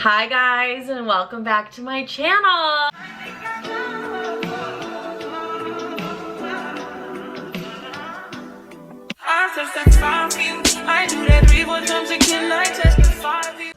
Hi guys, and welcome back to my channel.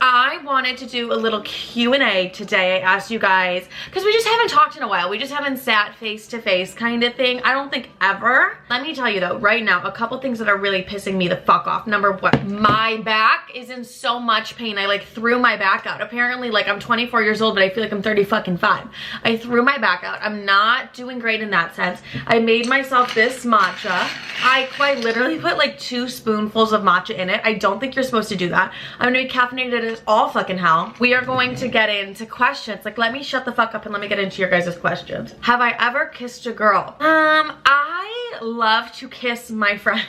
I wanted to do a little Q&A today. I asked you guys, because we just haven't talked in a while. We just haven't sat face to face kind of thing. I don't think ever. Let me tell you though, right now, a couple things that are really pissing me the fuck off. Number one, my back is in so much pain. I like threw my back out. Apparently, like I'm 24 years old, but I feel like I'm 30 fucking 5. I threw my back out. I'm not doing great in that sense. I made myself this matcha. I quite literally put like 2 spoonfuls of matcha in it. I don't think you're supposed to do that. I'm gonna be caffeinated as all fucking hell. We are going to get into questions. Like, let me shut the fuck up and let me get into your guys' questions. Have I ever kissed a girl? I love to kiss my friends.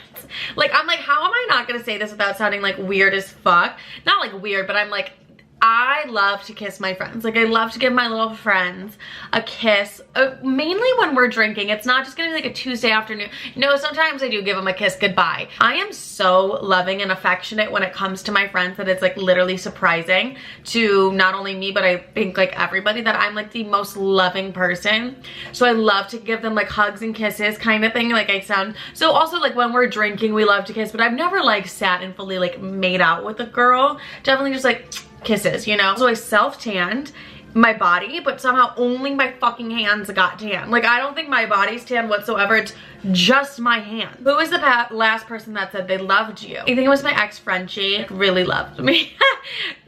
Like, I'm like, how am I not gonna say this without sounding like weird as fuck? Not like weird, but I'm like, I love to kiss my friends. Like, I love to give my little friends a kiss, mainly when we're drinking. It's not just gonna be like a Tuesday afternoon. No, sometimes I do give them a kiss goodbye. I am so loving and affectionate when it comes to my friends that it's like literally surprising to not only me, but I think like everybody that I'm like the most loving person. So I love to give them like hugs and kisses kind of thing. Like I sound, so also like when we're drinking, we love to kiss, but I've never like sat and fully like made out with a girl. Definitely just like kisses, you know? So I self-tanned my body, but somehow only my fucking hands got tan. Like, I don't think my body's tan whatsoever. It's just my hand. Who was the last person that said they loved you? I think it was my ex Frenchie. Really loved me.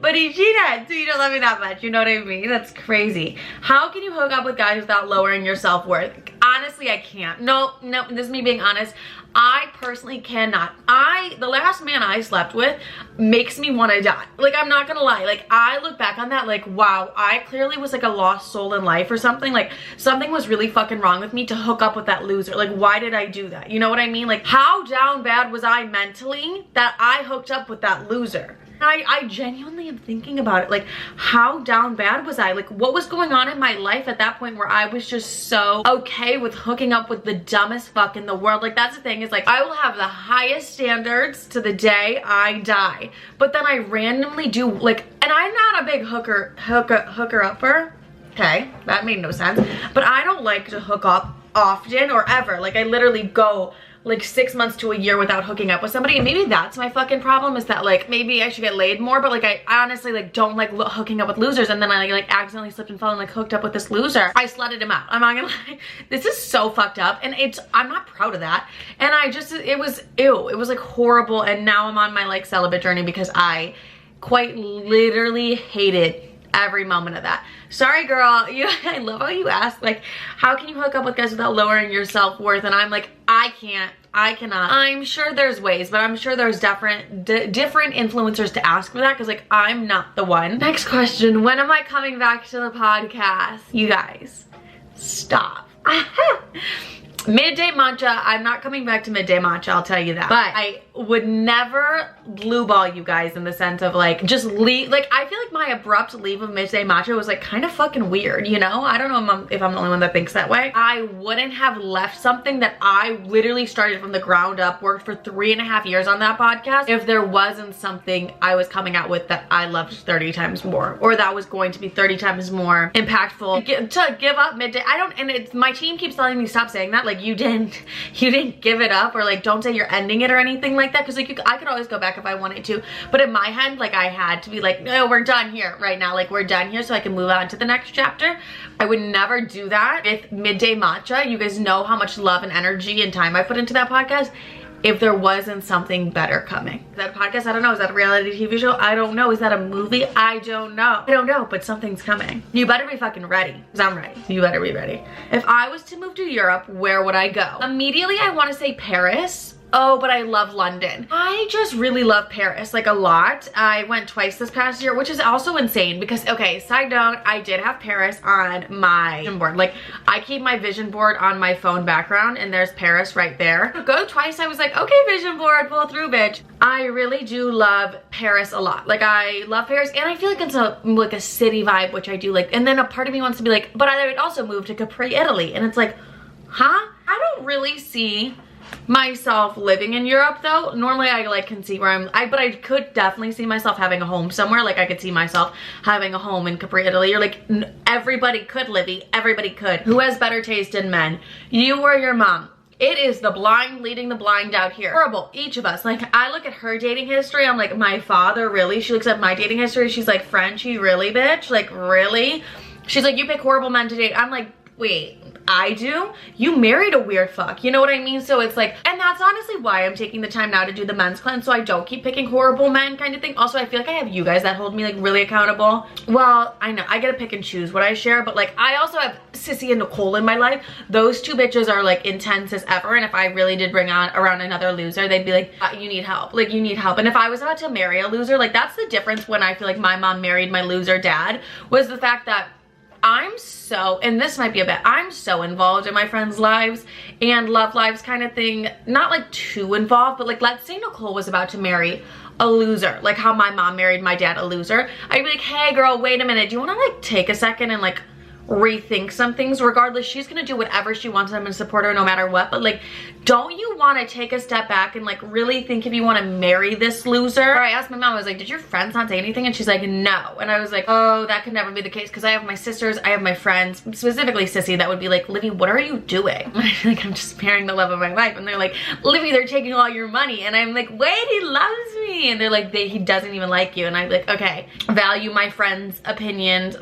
But he cheated, so you don't love me that much. You know what I mean? That's crazy. How can you hook up with guys without lowering your self-worth? Honestly, I can't. No, this is me being honest. I personally cannot. The last man I slept with makes me want to die. Like, I'm not gonna lie. Like, I look back on that like, wow, I clearly was like a lost soul in life or something. Like, something was really fucking wrong with me to hook up with that loser. Like, why did I do that? You know what I mean? Like, how down bad was I mentally that I hooked up with that loser? I genuinely am thinking about it. Like, how down bad was I? Like, what was going on in my life at that point where I was just so okay with hooking up with the dumbest fuck in the world? Like, that's the thing, is like, I will have the highest standards to the day I die, but then I randomly do like, and I'm not a big hooker upper. Okay, that made no sense. But I don't like to hook up often or ever. Like, I literally go like 6 months to a year without hooking up with somebody, and maybe that's my fucking problem, is that like maybe I should get laid more. But like, I honestly like don't like hooking up with losers, and then I like accidentally slipped and fell and like hooked up with this loser. I slutted him out. I'm not gonna lie. This is so fucked up, and I'm not proud of that. And it was ew. It was like horrible, and now I'm on my like celibate journey because I quite literally hated every moment of that. Sorry girl, I love how you ask like, how can you hook up with guys without lowering your self-worth? And I'm like, I cannot. I'm sure there's ways, but I'm sure there's different influencers to ask for that, because like, I'm not the one. Next question, when am I coming back to the podcast? You guys, stop. Midday matcha, I'm not coming back to midday matcha, I'll tell you that. But I would never blue ball you guys in the sense of like, just leave. Like, I feel like my abrupt leave of midday matcha was like kind of fucking weird, you know? I don't know if I'm the only one that thinks that way. I wouldn't have left something that I literally started from the ground up, worked for 3.5 years on that podcast, if there wasn't something I was coming out with that I loved 30 times more, or that was going to be 30 times more impactful. To give up midday, my team keeps telling me stop saying that. Like, you didn't give it up, or like, don't say you're ending it or anything like that, because like, I could always go back if I wanted to, but in my head, like, I had to be like, no, we're done here right now. Like, we're done here so I can move on to the next chapter. I would never do that with midday matcha. You guys know how much love and energy and time I put into that podcast. If there wasn't something better coming. That podcast, I don't know. Is that a reality TV show? I don't know. Is that a movie? I don't know. I don't know, but something's coming. You better be fucking ready, because I'm ready. You better be ready. If I was to move to Europe, where would I go? Immediately, I want to say Paris. Oh, but I love London. I just really love Paris, like a lot. I went twice this past year, which is also insane because, okay, side note, I did have Paris on my vision board. Like, I keep my vision board on my phone background and there's Paris right there. To go twice, I was like, okay, vision board, pull through, bitch. I really do love Paris a lot. Like, I love Paris, and I feel like it's like a city vibe, which I do like. And then a part of me wants to be like, but I would also move to Capri, Italy. And it's like, huh? I don't really see myself living in Europe though. Normally I like can see where but I could definitely see myself having a home somewhere. Like I could see myself having a home in Capri, Italy. You're like, everybody could, Livy, everybody could. Who has better taste in men? You or your mom? It is the blind leading the blind out here. Horrible, each of us. Like, I look at her dating history, I'm like, my father, really? She looks at my dating history, she's like, Frenchie, really, bitch? Like, really? She's like, you pick horrible men to date. I'm like, wait, I do? You married a weird fuck, you know what I mean? So it's like, and that's honestly why I'm taking the time now to do the men's cleanse, so I don't keep picking horrible men kind of thing. Also, I feel like I have you guys that hold me like really accountable. Well, I know, I gotta pick and choose what I share, but like, I also have Sissy and Nicole in my life. Those two bitches are like intense as ever, and if I really did bring on around another loser, they'd be like, you need help, like you need help. And if I was about to marry a loser, like that's the difference when I feel like my mom married my loser dad, was the fact that I'm so, and this might be a bit, I'm so involved in my friends' lives and love lives kind of thing. Not like too involved, but like let's say Nicole was about to marry a loser, like how my mom married my dad a loser. I'd be like, hey girl, wait a minute, do you want to like take a second and like rethink some things? Regardless, she's gonna do whatever she wants. I'm gonna support her no matter what, but like, don't you want to take a step back and like really think if you want to marry this loser? Or I asked my mom, I was like, did your friends not say anything? And she's like, no. And I was like, oh, that could never be the case, because I have my sisters, I have my friends, specifically Sissy, that would be like, Livy, what are you doing? Like, I'm just marrying the love of my life. And they're like, Livy, they're taking all your money. And I'm like, wait, he loves me. And they're like, he doesn't even like you. And I'm like, okay, value my friends' opinions.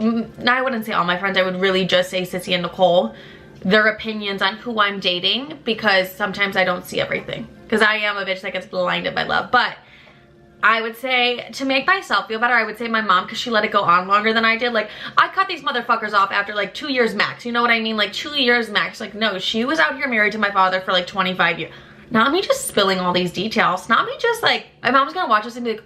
I wouldn't say all my friends, I would really just say Sissy and Nicole, their opinions on who I'm dating, because sometimes I don't see everything, because I am a bitch that gets blinded by love. But I would say, to make myself feel better, I would say my mom, because she let it go on longer than I did. Like, I cut these motherfuckers off after like 2 years max, you know what I mean? Like 2 years max. Like, no, she was out here married to my father for like 25 years. Not me just spilling all these details, not me just like, my mom's gonna watch this and be like,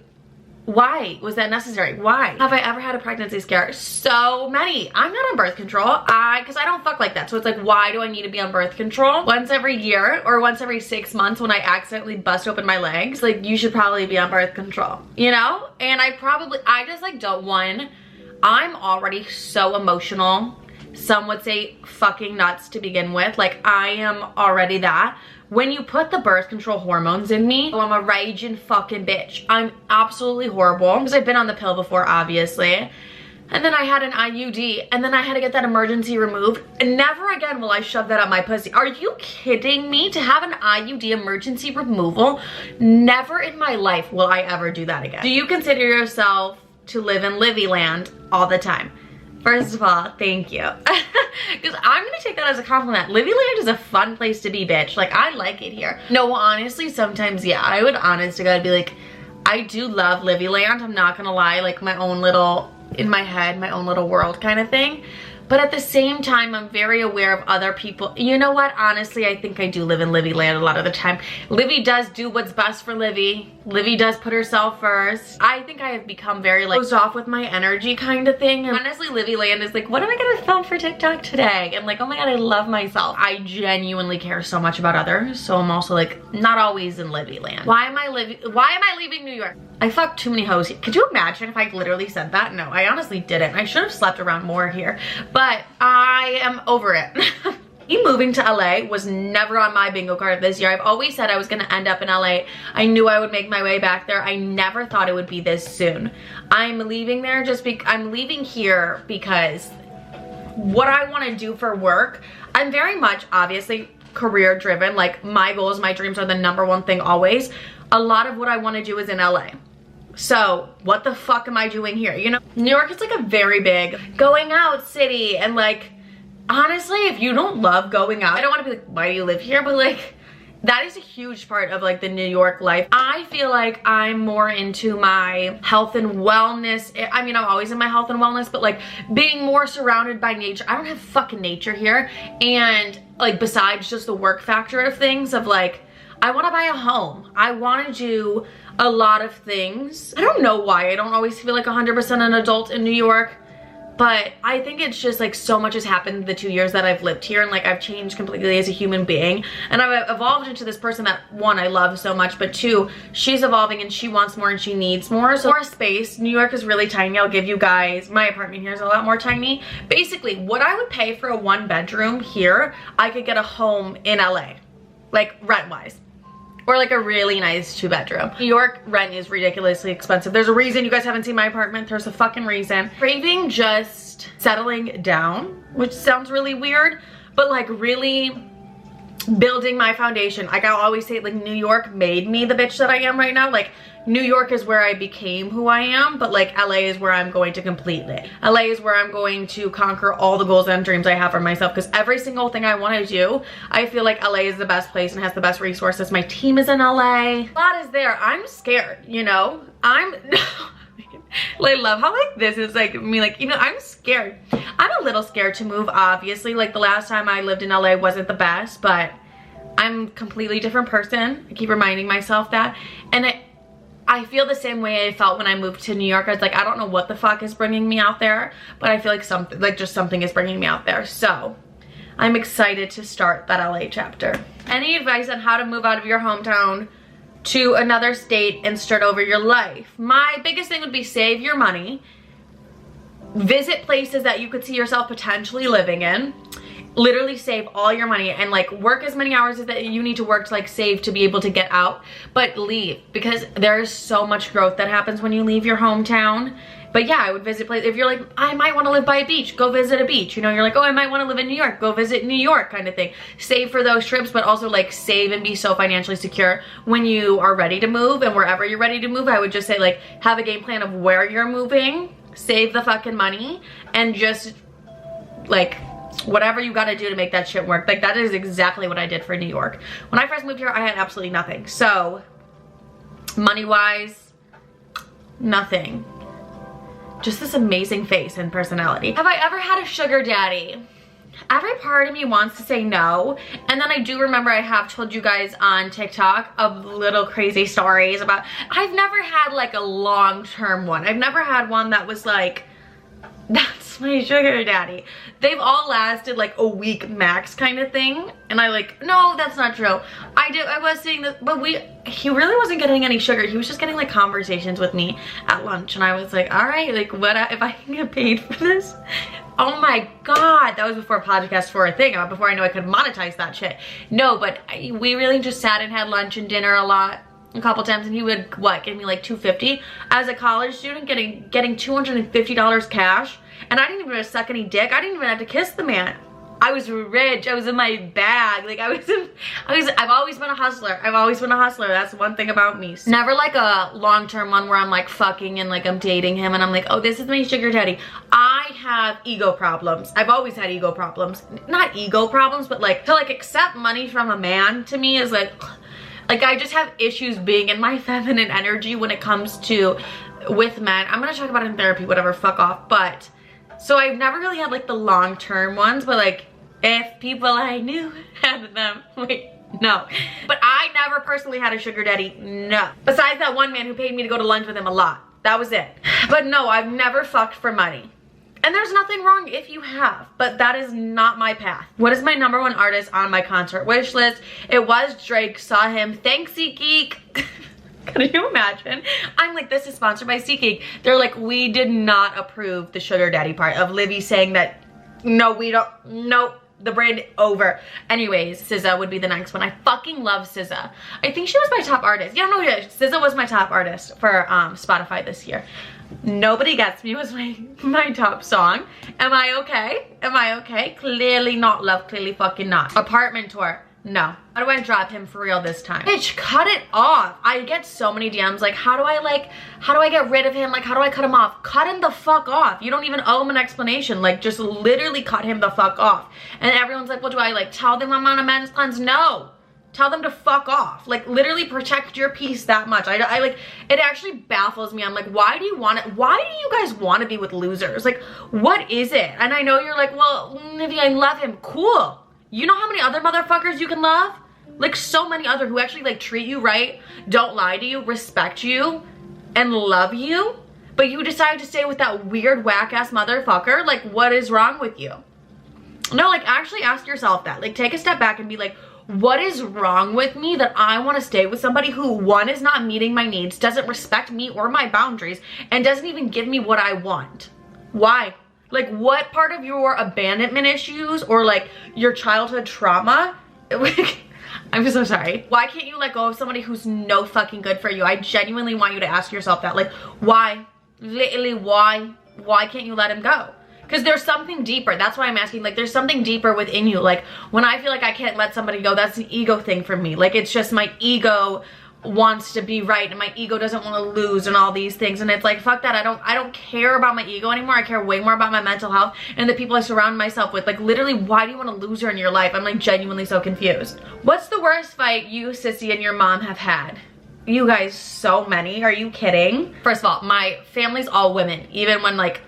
why was that necessary? Why have I ever had a pregnancy scare? So many. I'm not on birth control, because I don't fuck like that. So it's like, why do I need to be on birth control once every year or once every 6 months when I accidentally bust open my legs? Like, you should probably be on birth control, you know? And I just like don't, I'm already so emotional. Some would say fucking nuts to begin with. Like, I am already that. When you put the birth control hormones in me, oh, I'm a raging fucking bitch. I'm absolutely horrible, because I've been on the pill before, obviously. And then I had an IUD, and then I had to get that emergency removed. And never again will I shove that up my pussy. Are you kidding me? To have an IUD emergency removal? Never in my life will I ever do that again. Do you consider yourself to live in Livy land all the time? First of all, thank you. Because I'm gonna take that as a compliment. Livy land is a fun place to be, bitch. Like, I like it here. No, honestly, sometimes, yeah, I would honest to God be like, I do love Livy land. I'm not gonna lie, like my own little, in my head, my own little world kind of thing. But at the same time, I'm very aware of other people. You know what? Honestly, I think I do live in Livy land a lot of the time. Livy does do what's best for Livy. Livy does put herself first. I think I have become very like closed off with my energy kind of thing. And honestly, Livy land is like, what am I gonna film for TikTok today? And like, oh my God, I love myself. I genuinely care so much about others. So I'm also like, not always in Livy land. Why am I leaving New York? I fucked too many hoes here. Could you imagine if I literally said that? No, I honestly didn't. I should have slept around more here, but I am over it. Me moving to LA was never on my bingo card this year. I've always said I was gonna end up in LA. I knew I would make my way back there. I never thought it would be this soon. I'm leaving there I'm leaving here because what I wanna do for work, I'm very much obviously career driven. Like, my goals, my dreams are the #1 thing always. A lot of what I wanna do is in LA. So what the fuck am I doing here? You know, New York is like a very big going out city, and like, honestly, if you don't love going out, I don't want to be like, why do you live here? But like, that is a huge part of like the New York life. I feel like I'm more into my health and wellness. I mean, I'm always in my health and wellness, but like being more surrounded by nature. I don't have fucking nature here. And like, besides just the work factor of things, of like, I want to buy a home. I want to do a lot of things. I don't know why I don't always feel like 100% an adult in New York, but I think it's just like so much has happened the 2 years that I've lived here, and like I've changed completely as a human being, and I've evolved into this person that, one, I love so much, but two, she's evolving and she wants more and she needs more. So more space. New York is really tiny. I'll give you guys, my apartment here is a lot more tiny. Basically, what I would pay for a 1 bedroom here, I could get a home in LA. like rent-wise. Or like a really nice 2-bedroom. New York rent is ridiculously expensive. There's a reason you guys haven't seen my apartment. There's a fucking reason. Craving just settling down, which sounds really weird, but like really building my foundation. Like I always say, like New York made me the bitch that I am right now. Like New York is where I became who I am, but like LA is where I'm going to complete it. LA is where I'm going to conquer all the goals and dreams I have for myself, because every single thing I want to do, I feel like LA is the best place and has the best resources. My team is in LA. A lot is there. I'm scared, you know? I love how like this is like me, like, you know, I'm scared. I'm a little scared to move, obviously. Like the last time I lived in LA wasn't the best, but I'm a completely different person. I keep reminding myself that. And I feel the same way I felt when I moved to New York. I was like, I don't know what the fuck is bringing me out there, but I feel like something, like just something is bringing me out there. So I'm excited to start that LA chapter. Any advice on how to move out of your hometown to another state and start over your life? My biggest thing would be save your money. Visit places that you could see yourself potentially living in. Literally save all your money and like work as many hours as that you need to work to like save to be able to get out, but leave, because there is so much growth that happens when you leave your hometown. But yeah, I would visit places. If you're like, I might want to live by a beach, go visit a beach. You know, you're like, oh, I might want to live in New York, go visit New York, kind of thing. Save for those trips, but also like save and be so financially secure when you are ready to move. And wherever you're ready to move, I would just say like have a game plan of where you're moving, save the fucking money, and just like whatever you got to do to make that shit work. Like that is exactly what I did for New York. When I first moved here, I had absolutely nothing. So money wise, nothing. Just this amazing face and personality. Have I ever had a sugar daddy? Every part of me wants to say no. And then I do remember I have told you guys on TikTok of little crazy stories about, I've never had like a long-term one. I've never had one that was like, that's my sugar daddy. They've all lasted like a week max kind of thing. And I like, no, that's not true. I was seeing this, but he really wasn't getting any sugar. He was just getting like conversations with me at lunch. And I was like, all right, like what if I can get paid for this? Oh my God, that was before podcasts were a thing, before I knew I could monetize that shit. No, but we really just sat and had lunch and dinner a couple times, and he would what, give me like $250 as a college student, getting $250 cash, and I didn't even have to suck any dick. I didn't even have to kiss the man. I was rich. I was in my bag. Like I've always been a hustler. I've always been a hustler. That's one thing about me. Never like a long-term one where I'm like fucking and like I'm dating him and I'm like, oh, this is my sugar daddy. I have ego problems. I've always had ego problems. Not ego problems, but like to like accept money from a man to me is like I just have issues being in my feminine energy when it comes to with men. I'm gonna talk about it in therapy, whatever, fuck off. But so I've never really had like the long-term ones, but like if people I knew had them, wait, no. But I never personally had a sugar daddy, no. Besides that one man who paid me to go to lunch with him a lot. That was it. But no, I've never fucked for money. And there's nothing wrong if you have, but that is not my path. What is my #1 artist on my concert wish list? It was Drake. Saw him. Thanks, SeatGeek. Can you imagine? I'm like, this is sponsored by SeatGeek. They're like, we did not approve the sugar daddy part of Livy saying that, no, we don't, nope. The brand over. Anyways, SZA would be the next one. I fucking love SZA. I think she was my top artist. Yeah, no, SZA was my top artist for Spotify this year. Nobody Gets Me was my top song. Am I okay? Am I okay? Clearly not, love. Clearly fucking not. Apartment Tour. No. How do I drop him for real this time? Bitch, cut it off. I get so many DMs like, how do I get rid of him? Like, how do I cut him off? Cut him the fuck off. You don't even owe him an explanation. Like, just literally cut him the fuck off. And everyone's like, well, do I like tell them I'm on amends plans? No. Tell them to fuck off. Like, literally protect your peace that much. I like, it actually baffles me. I'm like, why do you guys want to be with losers? Like, what is it? And I know you're like, well, Livy, I love him. Cool. You know how many other motherfuckers you can love? Like so many other who actually like treat you right, don't lie to you, respect you, and love you. But you decide to stay with that weird whack ass motherfucker. Like, what is wrong with you? No, like actually ask yourself that. Like take a step back and be like, what is wrong with me that I want to stay with somebody who, one, is not meeting my needs, doesn't respect me or my boundaries, and doesn't even give me what I want? Why? Like, what part of your abandonment issues or like your childhood trauma? Like, I'm so sorry. Why can't you let go of somebody who's no fucking good for you? I genuinely want you to ask yourself that. Like, why? Literally, why? Why can't you let him go? Because there's something deeper. That's why I'm asking. Like, there's something deeper within you. Like, when I feel like I can't let somebody go, that's an ego thing for me. Like, it's just my ego wants to be right and my ego doesn't want to lose and all these things, and it's like, fuck that. I don't care about my ego anymore. I care way more about my mental health and the people I surround myself with. Like, literally, why do you want a loser in your life? I'm like genuinely so confused. What's the worst fight you, Sissy, and your mom have had? You guys, so many. Are you kidding? First of all, my family's all women. Even when like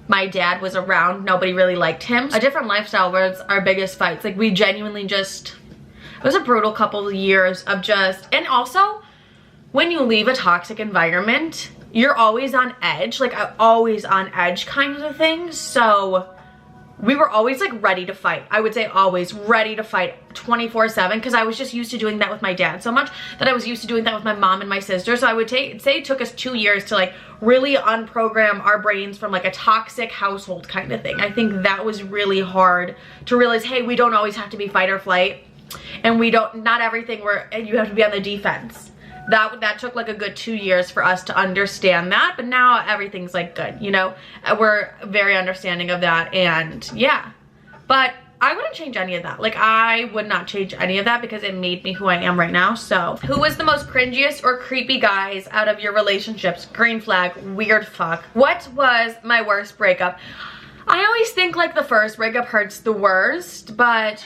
my dad was around, nobody really liked him. A different lifestyle was our biggest fights. Like, we genuinely just, it was a brutal couple of years of just, and also when you leave a toxic environment, you're always on edge, like always on edge kind of a thing. So we were always like ready to fight. I would say always ready to fight 24/7, because I was just used to doing that with my dad so much that I was used to doing that with my mom and my sister. So I would say it took us 2 years to like really unprogram our brains from like a toxic household kind of thing. I think that was really hard to realize, hey, we don't always have to be fight or flight, and not everything you have to be on the defense. That took like a good 2 years for us to understand that, but now everything's like good, you know? We're very understanding of that, and yeah. But I wouldn't change any of that. Like, I would not change any of that because it made me who I am right now. So, who was the most cringiest or creepy guys out of your relationships? Green flag, weird fuck. What was my worst breakup? I always think like the first breakup hurts the worst, but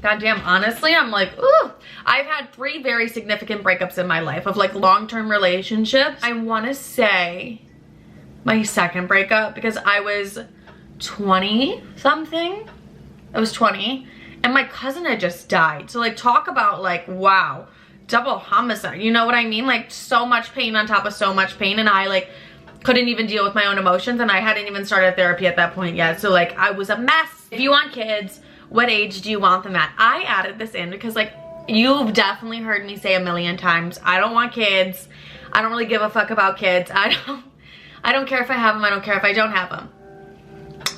goddamn, honestly, I'm like, ooh. I've had 3 very significant breakups in my life of like long-term relationships. I want to say my second breakup, because I was 20 something. I was 20 and my cousin had just died. So like, talk about like, wow, double homicide. You know what I mean? Like, so much pain on top of so much pain, and I like couldn't even deal with my own emotions, and I hadn't even started therapy at that point yet. So like, I was a mess. If you want kids, what age do you want them at? I added this in because like, you've definitely heard me say a million times, I don't want kids. I don't really give a fuck about kids. I don't care if I have them. I don't care if I don't have them.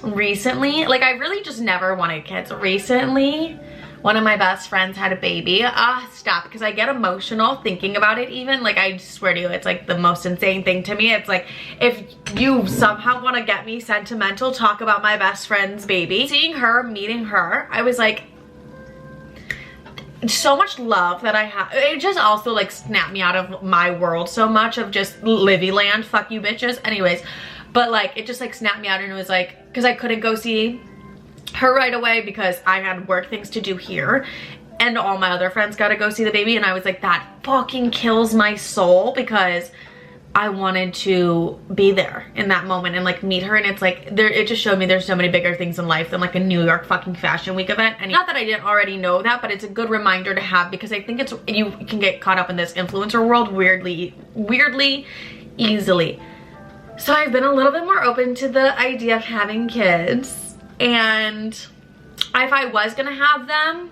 Recently, like, I really just never wanted kids. Recently, one of my best friends had a baby. Stop, because I get emotional thinking about it even. Like, I swear to you, it's like the most insane thing to me. It's like, if you somehow want to get me sentimental, talk about my best friend's baby. Seeing her, meeting her, I was like, so much love that I have. It just also like snapped me out of my world so much of just Livy land, fuck you bitches. Anyways, but like, it just like snapped me out, and it was like, because I couldn't go see her right away because I had work things to do here, and all my other friends got to go see the baby, and I was like, that fucking kills my soul, because I wanted to be there in that moment and like meet her. And it's like, it just showed me there's so many bigger things in life than like a New York fucking fashion week event. And not that I didn't already know that, but it's a good reminder to have, because I think you can get caught up in this influencer world weirdly easily. So I've been a little bit more open to the idea of having kids, and if I was gonna have them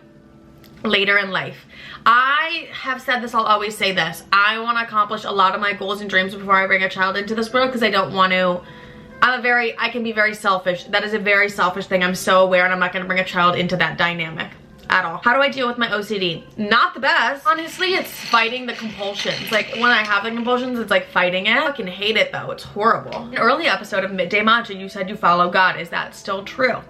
later in life. I have said this, I'll always say this, I want to accomplish a lot of my goals and dreams before I bring a child into this world, because I don't want to, I can be very selfish. That is a very selfish thing. I'm so aware, and I'm not going to bring a child into that dynamic at all. How do I deal with my OCD? Not the best. Honestly, it's fighting the compulsions. Like, when I have the compulsions, it's like fighting it. I fucking hate it though. It's horrible. An early episode of Midday Matcha, you said you follow God. Is that still true?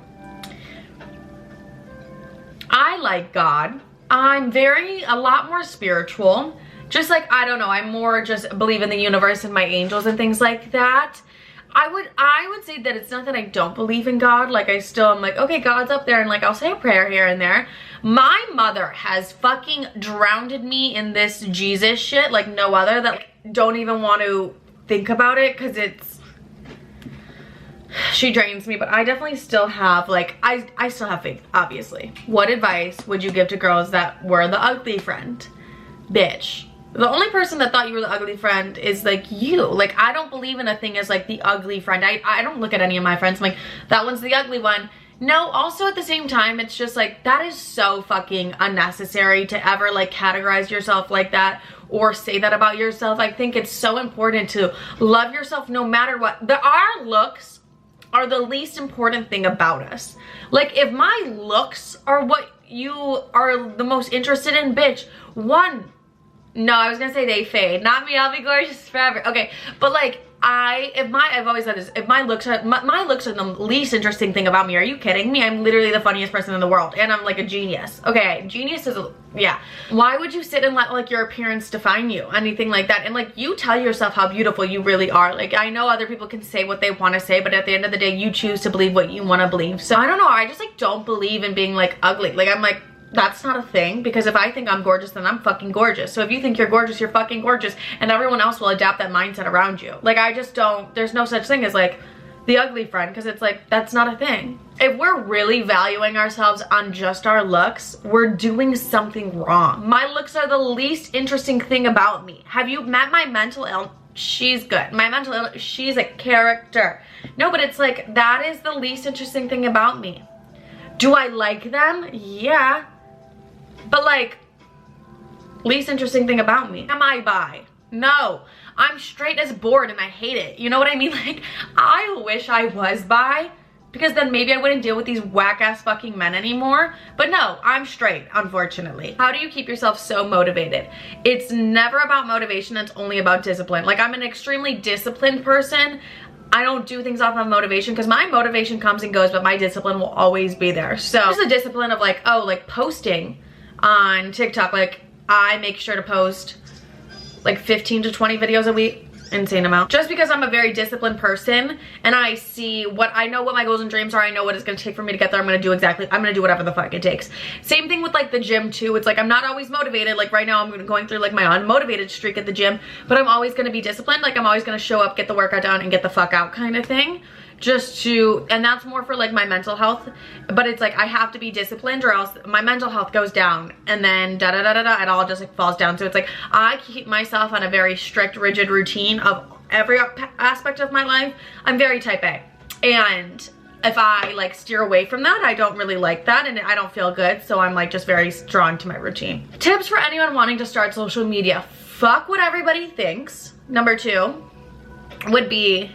I like God. I'm a lot more spiritual. Just like, I don't know, I'm more just believe in the universe and my angels and things like that. I would say that it's not that I don't believe in God. Like, I'm like, okay, God's up there, and like, I'll say a prayer here and there. My mother has fucking drowned me in this Jesus shit like no other, that like, don't even want to think about it, because she drains me. But I definitely still have, like, I still have faith, obviously. What advice would you give to girls that were the ugly friend? Bitch, the only person that thought you were the ugly friend is like you. Like, I don't believe in a thing as like the ugly friend. I don't look at any of my friends I'm like, that one's the ugly one. No, also at the same time, it's just like, that is so fucking unnecessary to ever like categorize yourself like that or say that about yourself. I think it's so important to love yourself no matter what. There are looks are the least important thing about us. Like, if my looks are what you are the most interested in, bitch, no, I was gonna say they fade. Not me, I'll be gorgeous forever. Okay, but like, I've always said this, if my looks are the least interesting thing about me, are you kidding me? I'm literally the funniest person in the world, and I'm like a genius. Okay, genius is, yeah. Why would you sit and let like your appearance define you? Anything like that. And like, you tell yourself how beautiful you really are. Like, I know other people can say what they want to say, but at the end of the day, you choose to believe what you want to believe. So I don't know, I just like don't believe in being like ugly. Like, I'm like, that's not a thing, because if I think I'm gorgeous, then I'm fucking gorgeous. So if you think you're gorgeous, you're fucking gorgeous, and everyone else will adapt that mindset around you. Like, I just don't, there's no such thing as like the ugly friend, because it's like, that's not a thing. If we're really valuing ourselves on just our looks, we're doing something wrong. My looks are the least interesting thing about me. Have you met my mental illness? She's good. My mental illness, she's a character. No, but it's like, that is the least interesting thing about me. Do I like them? Yeah. But like, least interesting thing about me. Am I bi? No. I'm straight as bored and I hate it. You know what I mean? Like, I wish I was bi, because then maybe I wouldn't deal with these whack-ass fucking men anymore. But no, I'm straight, unfortunately. How do you keep yourself so motivated? It's never about motivation, it's only about discipline. Like, I'm an extremely disciplined person. I don't do things off of motivation, because my motivation comes and goes, but my discipline will always be there. So there's a discipline of like, oh, like posting on TikTok. Like, I make sure to post like 15 to 20 videos a week. Insane amount. Just because I'm a very disciplined person, and I see what, I know what my goals and dreams are, I know what it's gonna take for me to get there. I'm gonna do whatever the fuck it takes. Same thing with like the gym too. It's like, I'm not always motivated. Like right now I'm going through like my unmotivated streak at the gym, but I'm always gonna be disciplined. Like, I'm always gonna show up, get the workout done, and get the fuck out kind of thing. Just to, and that's more for like my mental health, but it's like, I have to be disciplined or else my mental health goes down, and then it all just like falls down. So it's like, I keep myself on a very strict, rigid routine of every aspect of my life. I'm very type A, and if I like steer away from that, I don't really like that, and I don't feel good. So I'm like just very strong to my routine. Tips for anyone wanting to start social media: fuck what everybody thinks. Number 2 would be,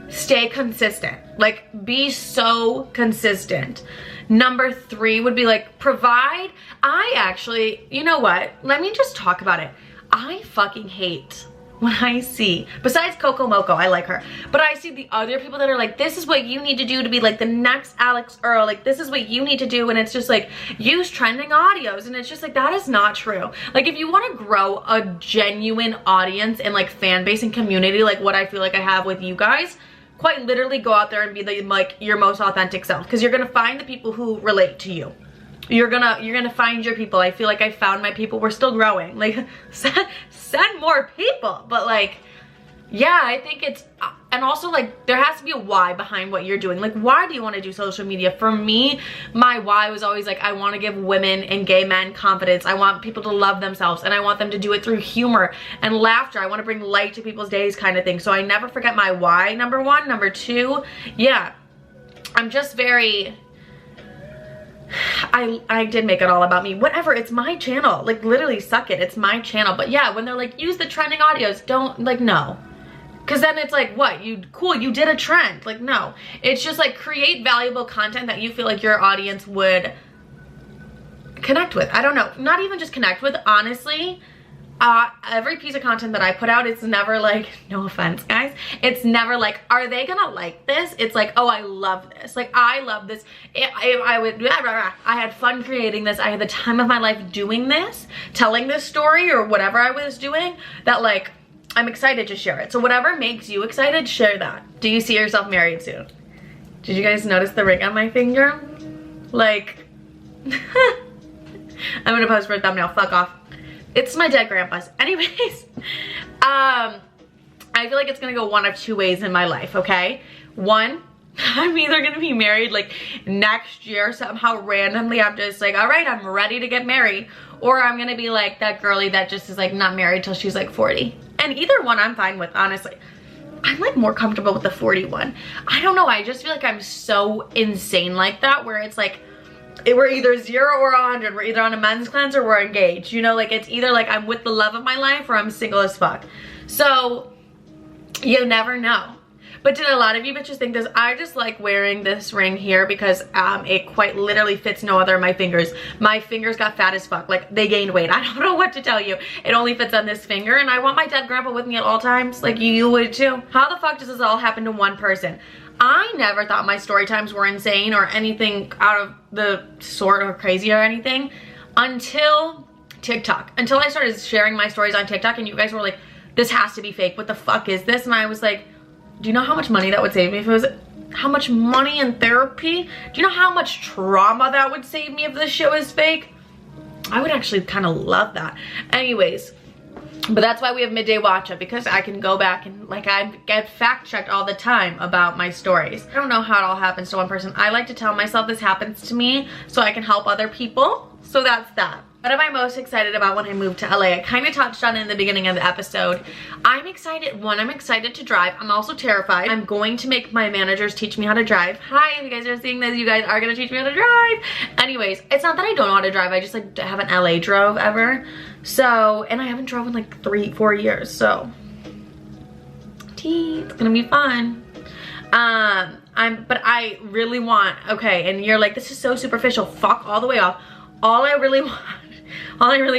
stay consistent. Like, be so consistent. Number 3 would be like, provide. I actually, you know what? Let me just talk about it. I fucking hate when I see, besides Coco Moco, I like her, but I see the other people that are like, this is what you need to do to be like the next Alex Earl. Like, this is what you need to do. And it's just like, use trending audios. And it's just like, that is not true. Like, if you want to grow a genuine audience and like fan base and community, like what I feel like I have with you guys, quite literally go out there and be the, like, your most authentic self, because you're gonna find the people who relate to you. You're gonna find your people. I feel like I found my people. We're still growing. Like, send more people. But like, yeah, I think it's, and also like, there has to be a why behind what you're doing. Like, why do you want to do social media? For me, my why was always like, I want to give women and gay men confidence. I want people to love themselves, and I want them to do it through humor and laughter. I want to bring light to people's days, kind of thing. So I never forget my why, number 1. Number 2, yeah, I'm just very, I did make it all about me. Whatever, it's my channel. Like, literally, suck it, it's my channel. But yeah, when they're like, use the trending audios, don't, like, no. Because then it's like, what? You did a trend. Like, no. It's just like, create valuable content that you feel like your audience would connect with. I don't know. Not even just connect with, honestly. Every piece of content that I put out, it's never like, no offense guys, it's never like, are they gonna like this? It's like, oh, I love this. Like, I love this. I had fun creating this. I had the time of my life doing this, telling this story or whatever I was doing, that like, I'm excited to share it. So whatever makes you excited, share that. Do you see yourself married soon? Did you guys notice the ring on my finger? Like, I'm gonna post for a thumbnail, fuck off. It's my dead grandpa's. Anyways, I feel like it's gonna go one of 2 ways in my life, okay? 1, I'm either gonna be married like next year somehow randomly. I'm just like, all right, I'm ready to get married. Or I'm gonna be like that girly that just is like not married till she's like 40. And either one I'm fine with, honestly. I'm like more comfortable with the 41. I don't know, I just feel like I'm so insane like that, where it's like, we're either 0 or 100. We're either on a men's cleanse or we're engaged. You know, like, it's either like I'm with the love of my life or I'm single as fuck. So you never know. But did a lot of you bitches think this? I just like wearing this ring here because it quite literally fits no other of my fingers. My fingers got fat as fuck. Like, they gained weight. I don't know what to tell you. It only fits on this finger, and I want my dead grandpa with me at all times. Like, you would too. How the fuck does this all happen to one person? I never thought my story times were insane or anything out of the sort or crazy or anything until TikTok. Until I started sharing my stories on TikTok and you guys were like, this has to be fake. What the fuck is this? And I was like, do you know how much money that would save me if it was, how much money in therapy? Do you know how much trauma that would save me if this shit was fake? I would actually kind of love that. Anyways, but that's why we have midday watch up, because I can go back and like I get fact checked all the time about my stories. I don't know how it all happens to one person. I like to tell myself this happens to me so I can help other people. So that's that. What am I most excited about when I moved to LA? I kind of touched on it in the beginning of the episode. I'm excited. One, I'm excited to drive. I'm also terrified. I'm going to make my managers teach me how to drive. Hi, if you guys are seeing this, you guys are going to teach me how to drive. Anyways, it's not that I don't know how to drive. I just like haven't LA drove ever. So, and I haven't drove in like 3-4 years. So, it's going to be fun. But I really want, okay, and you're like, this is so superficial. Fuck all the way off. All I really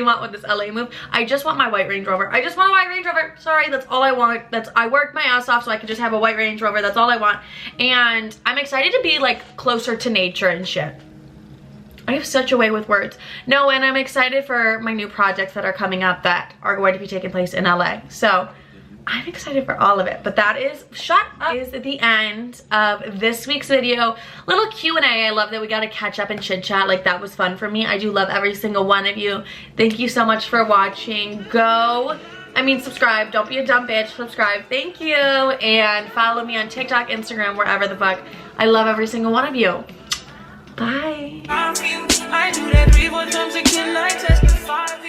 want with this LA move, I just want my white Range Rover. I just want a white Range Rover. Sorry, that's all I want. I worked my ass off so I could just have a white Range Rover. That's all I want. And I'm excited to be like closer to nature and shit. I have such a way with words. No, and I'm excited for my new projects that are coming up that are going to be taking place in LA. So I'm excited for all of it. But that is, is the end of this week's video. Little Q&A. I love that we got to catch up and chit chat. Like, that was fun for me. I do love every single one of you. Thank you so much for watching. Subscribe. Don't be a dumb bitch. Subscribe. Thank you. And follow me on TikTok, Instagram, wherever the fuck. I love every single one of you. Bye. I do that 3-4 times again. I test the 5.